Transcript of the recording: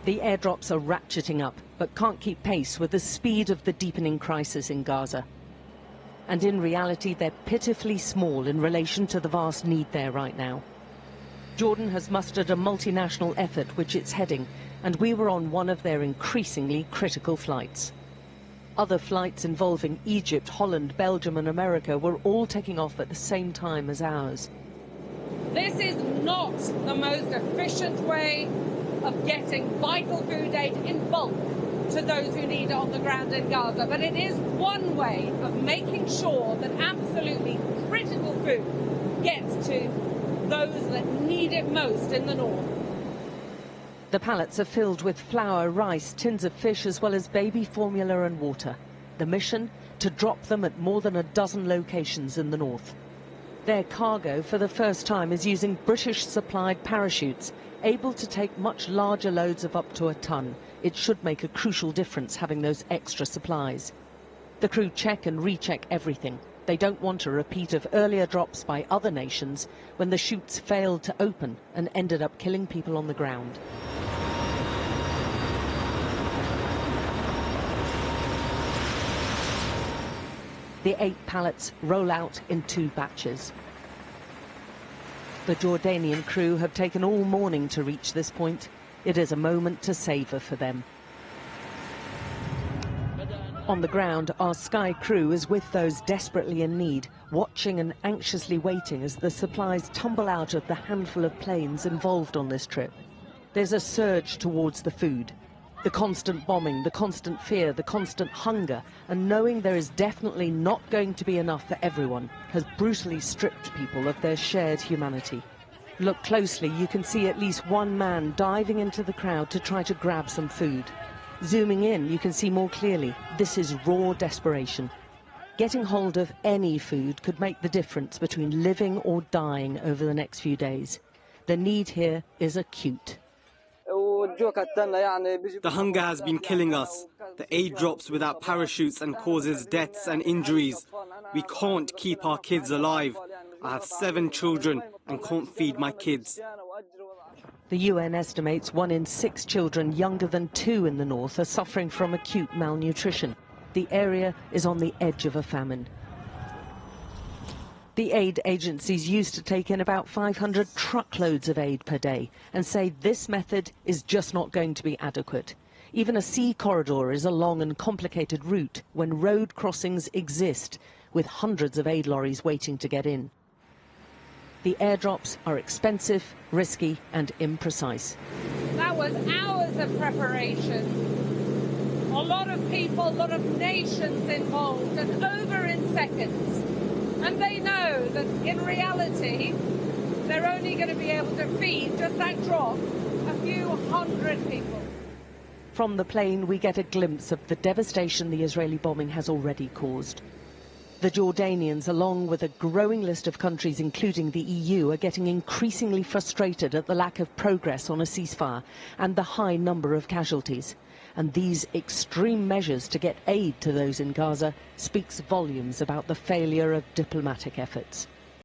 The airdrops are ratcheting up, but can't keep pace with the speed of the deepening crisis in Gaza. And in reality, they're pitifully small in relation to the vast need there right now. Jordan has mustered a multinational effort which it's heading, and we were on one of their increasingly critical flights. Other flights involving Egypt, Holland, Belgium and America were all taking off at the same time as ours. This is not the most efficient way of getting vital food aid in bulk to those who need it on the ground in Gaza, but it is one way of making sure that absolutely critical food gets to those that need it most in the north. The pallets are filled with flour, rice, tins of fish, as well as baby formula and water. The mission? To drop them at more than a dozen locations in the north. Their cargo, for the first time, is using British-supplied parachutes, able to take much larger loads of up to a ton. It should make a crucial difference having those extra supplies. The crew check and recheck everything. They don't want a repeat of earlier drops by other nations when the chutes failed to open and ended up killing people on the ground. The 8 pallets roll out in 2 batches. The Jordanian crew have taken all morning to reach this point. It is a moment to savour for them. On the ground, our Sky crew is with those desperately in need, watching and anxiously waiting as the supplies tumble out of the handful of planes involved on this trip. There's a surge towards the food. The constant bombing, the constant fear, the constant hunger, and knowing there is definitely not going to be enough for everyone has brutally stripped people of their shared humanity. Look closely, you can see at least one man diving into the crowd to try to grab some food. Zooming in, you can see more clearly. This is raw desperation. Getting hold of any food could make the difference between living or dying over the next few days. The need here is acute. The hunger has been killing us. The aid drops without parachutes and causes deaths and injuries. We can't keep our kids alive. I have 7 children and can't feed my kids. The UN estimates 1 in 6 children younger than 2 in the north are suffering from acute malnutrition. The area is on the edge of a famine. The aid agencies used to take in about 500 truckloads of aid per day and say this method is just not going to be adequate. Even a sea corridor is a long and complicated route when road crossings exist, with hundreds of aid lorries waiting to get in. The airdrops are expensive, risky and imprecise. That was hours of preparation. A lot of people, a lot of nations involved, and over in seconds. And they know that in reality, they're only going to be able to feed just that drop a few hundred people. From the plane, we get a glimpse of the devastation the Israeli bombing has already caused. The Jordanians, along with a growing list of countries, including the EU, are getting increasingly frustrated at the lack of progress on a ceasefire and the high number of casualties. And these extreme measures to get aid to those in Gaza speaks volumes about the failure of diplomatic efforts.